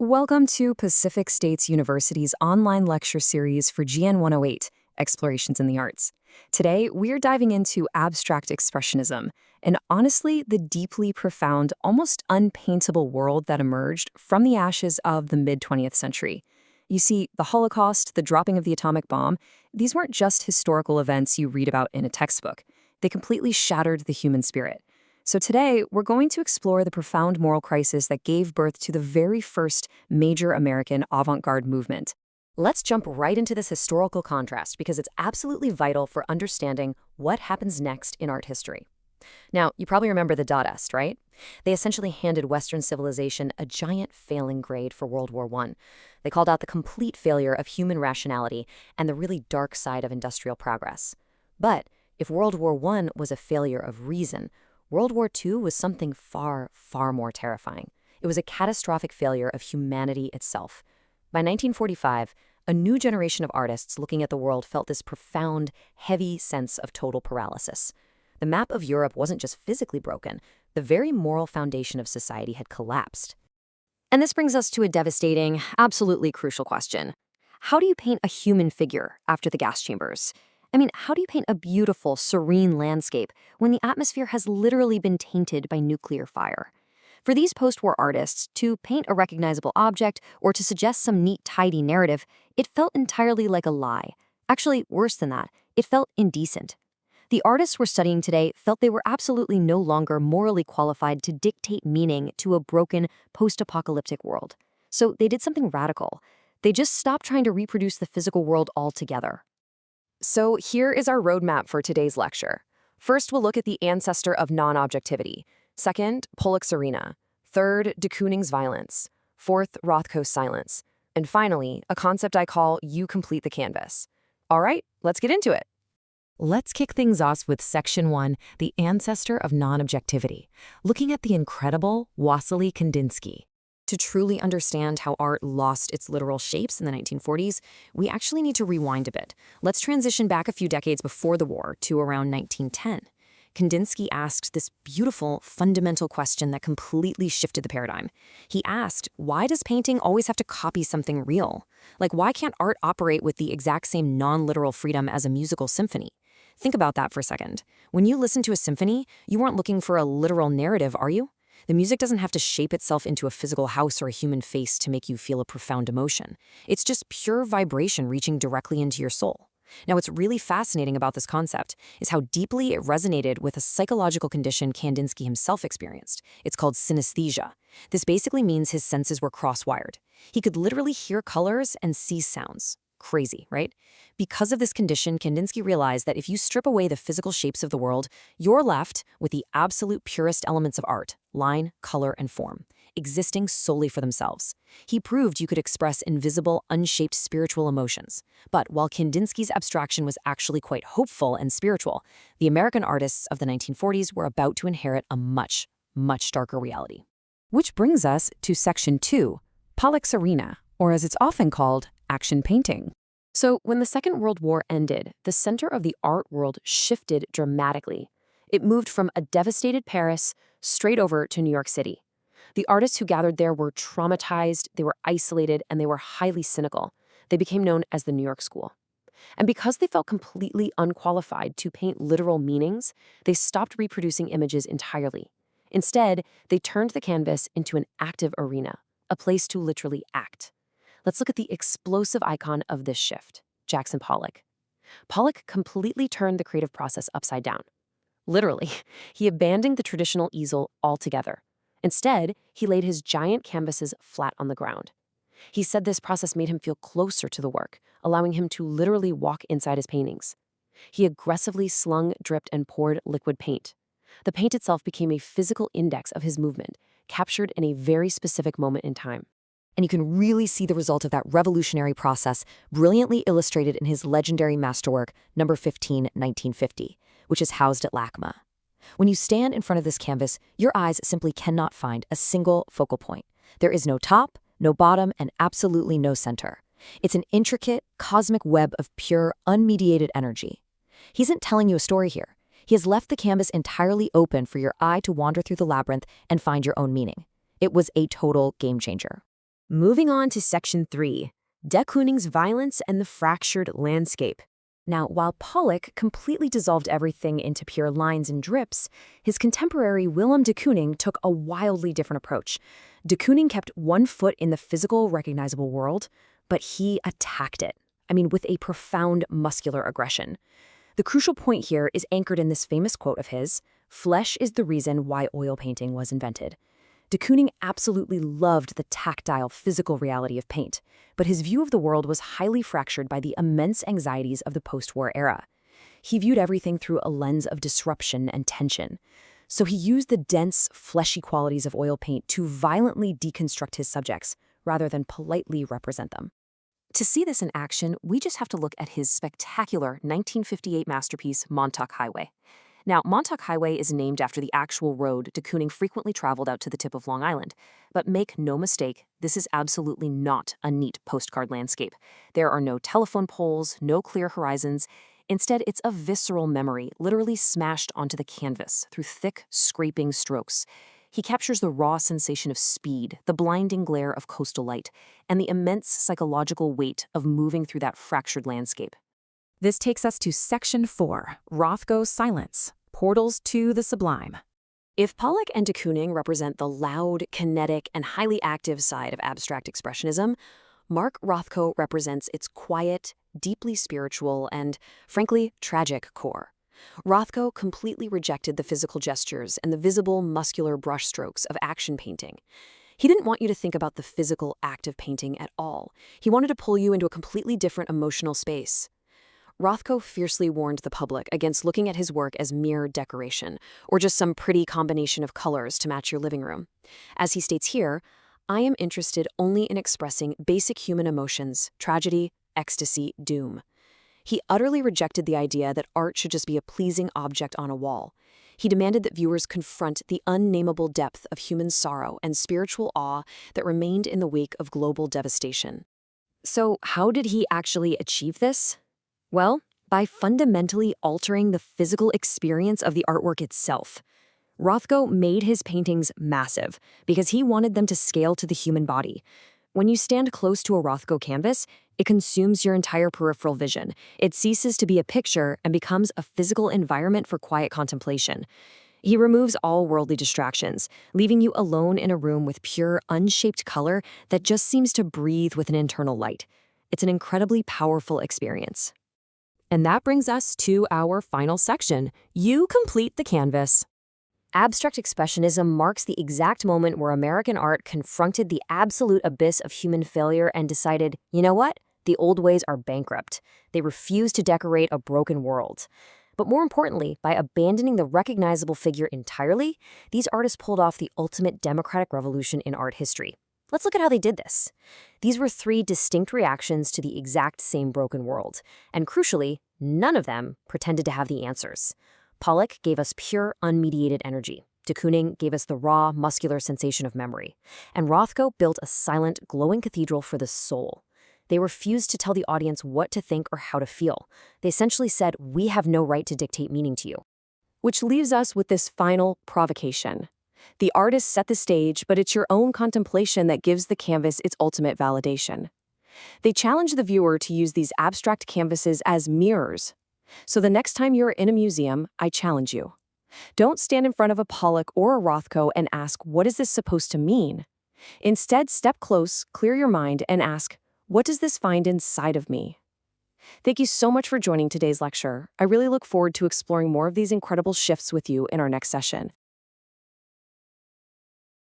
Welcome to Pacific States University's online lecture series for GN 108, Explorations in the Arts. Today, we're diving into Abstract Expressionism, and honestly, the deeply profound, almost unpaintable world that emerged from the ashes of the mid-20th century. You see, the Holocaust, the dropping of the atomic bomb, these weren't just historical events you read about in a textbook. They completely shattered the human spirit. So today, we're going to explore the profound moral crisis that gave birth to the very first major American avant-garde movement. Let's jump right into this historical contrast because it's absolutely vital for understanding what happens next in art history. Now, you probably remember the Dadaists, right? They essentially handed Western civilization a giant failing grade for World War I. They called out the complete failure of human rationality and the really dark side of industrial progress. But if World War I was a failure of reason, World War II was something far, far more terrifying. It was a catastrophic failure of humanity itself. By 1945, a new generation of artists looking at the world felt this profound, heavy sense of total paralysis. The map of Europe wasn't just physically broken, the very moral foundation of society had collapsed. And this brings us to a devastating, absolutely crucial question. How do you paint a human figure after the gas chambers? I mean, how do you paint a beautiful, serene landscape when the atmosphere has literally been tainted by nuclear fire? For these post-war artists, to paint a recognizable object or to suggest some neat, tidy narrative, it felt entirely like a lie. Actually, worse than that, it felt indecent. The artists we're studying today felt they were absolutely no longer morally qualified to dictate meaning to a broken, post-apocalyptic world. So they did something radical. They just stopped trying to reproduce the physical world altogether. So here is our roadmap for today's lecture. First, we'll look at the ancestor of non-objectivity. Second, Pollock's arena. Third, de Kooning's violence. Fourth, Rothko's silence. And finally, a concept I call you complete the canvas. All right, let's get into it. Let's kick things off with Section 1, the ancestor of non-objectivity, looking at the incredible Wassily Kandinsky. To truly understand how art lost its literal shapes in the 1940s, we actually need to rewind a bit. Let's transition back a few decades before the war to around 1910. Kandinsky asked this beautiful, fundamental question that completely shifted the paradigm. He asked, why does painting always have to copy something real? Like, why can't art operate with the exact same non-literal freedom as a musical symphony? Think about that for a second. When you listen to a symphony, you aren't looking for a literal narrative, are you? The music doesn't have to shape itself into a physical house or a human face to make you feel a profound emotion. It's just pure vibration reaching directly into your soul. Now, what's really fascinating about this concept is how deeply it resonated with a psychological condition Kandinsky himself experienced. It's called synesthesia. This basically means his senses were cross-wired. He could literally hear colors and see sounds. Crazy, right? Because of this condition, Kandinsky realized that if you strip away the physical shapes of the world, you're left with the absolute purest elements of art, line, color, and form, existing solely for themselves. He proved you could express invisible, unshaped spiritual emotions. But while Kandinsky's abstraction was actually quite hopeful and spiritual, the American artists of the 1940s were about to inherit a much, much darker reality. Which brings us to Section 2, Pollock's arena, or as it's often called, action painting. So when the Second World War ended, the center of the art world shifted dramatically. It moved from a devastated Paris straight over to New York City. The artists who gathered there were traumatized, they were isolated, and they were highly cynical. They became known as the New York School. And because they felt completely unqualified to paint literal meanings, they stopped reproducing images entirely. Instead, they turned the canvas into an active arena, a place to literally act. Let's look at the explosive icon of this shift, Jackson Pollock. Pollock completely turned the creative process upside down. Literally, he abandoned the traditional easel altogether. Instead, he laid his giant canvases flat on the ground. He said this process made him feel closer to the work, allowing him to literally walk inside his paintings. He aggressively slung, dripped, and poured liquid paint. The paint itself became a physical index of his movement, captured in a very specific moment in time. And you can really see the result of that revolutionary process brilliantly illustrated in his legendary masterwork, number 15, 1950, which is housed at LACMA. When you stand in front of this canvas, your eyes simply cannot find a single focal point. There is no top, no bottom, and absolutely no center. It's an intricate, cosmic web of pure, unmediated energy. He isn't telling you a story here. He has left the canvas entirely open for your eye to wander through the labyrinth and find your own meaning. It was a total game changer. Moving on to Section 3, de Kooning's violence and the fractured landscape. Now, while Pollock completely dissolved everything into pure lines and drips, his contemporary Willem de Kooning took a wildly different approach. De Kooning kept one foot in the physical, recognizable world, but he attacked it. With a profound muscular aggression. The crucial point here is anchored in this famous quote of his, "Flesh is the reason why oil painting was invented." De Kooning absolutely loved the tactile, physical reality of paint, but his view of the world was highly fractured by the immense anxieties of the post-war era. He viewed everything through a lens of disruption and tension. So he used the dense, fleshy qualities of oil paint to violently deconstruct his subjects, rather than politely represent them. To see this in action, we just have to look at his spectacular 1958 masterpiece, Montauk Highway. Now, Montauk Highway is named after the actual road de Kooning frequently traveled out to the tip of Long Island. But make no mistake, this is absolutely not a neat postcard landscape. There are no telephone poles, no clear horizons. Instead, it's a visceral memory, literally smashed onto the canvas through thick, scraping strokes. He captures the raw sensation of speed, the blinding glare of coastal light, and the immense psychological weight of moving through that fractured landscape. This takes us to Section 4, Rothko's Silence, Portals to the Sublime. If Pollock and de Kooning represent the loud, kinetic, and highly active side of abstract expressionism, Mark Rothko represents its quiet, deeply spiritual, and, frankly, tragic core. Rothko completely rejected the physical gestures and the visible, muscular brushstrokes of action painting. He didn't want you to think about the physical act of painting at all. He wanted to pull you into a completely different emotional space. Rothko fiercely warned the public against looking at his work as mere decoration, or just some pretty combination of colors to match your living room. As he states here, "I am interested only in expressing basic human emotions, tragedy, ecstasy, doom." He utterly rejected the idea that art should just be a pleasing object on a wall. He demanded that viewers confront the unnameable depth of human sorrow and spiritual awe that remained in the wake of global devastation. So, how did he actually achieve this? Well, by fundamentally altering the physical experience of the artwork itself. Rothko made his paintings massive because he wanted them to scale to the human body. When you stand close to a Rothko canvas, it consumes your entire peripheral vision. It ceases to be a picture and becomes a physical environment for quiet contemplation. He removes all worldly distractions, leaving you alone in a room with pure, unshaped color that just seems to breathe with an internal light. It's an incredibly powerful experience. And that brings us to our final section. You complete the canvas. Abstract Expressionism marks the exact moment where American art confronted the absolute abyss of human failure and decided, you know what? The old ways are bankrupt. They refuse to decorate a broken world. But more importantly, by abandoning the recognizable figure entirely, these artists pulled off the ultimate democratic revolution in art history. Let's look at how they did this. These were three distinct reactions to the exact same broken world, and crucially, none of them pretended to have the answers. Pollock gave us pure, unmediated energy. De Kooning gave us the raw, muscular sensation of memory. And Rothko built a silent, glowing cathedral for the soul. They refused to tell the audience what to think or how to feel. They essentially said, "We have no right to dictate meaning to you." Which leaves us with this final provocation. The artist set the stage, but it's your own contemplation that gives the canvas its ultimate validation. They challenge the viewer to use these abstract canvases as mirrors. So the next time you're in a museum, I challenge you. Don't stand in front of a Pollock or a Rothko and ask, what is this supposed to mean? Instead, step close, clear your mind, and ask, what does this find inside of me? Thank you so much for joining today's lecture. I really look forward to exploring more of these incredible shifts with you in our next session.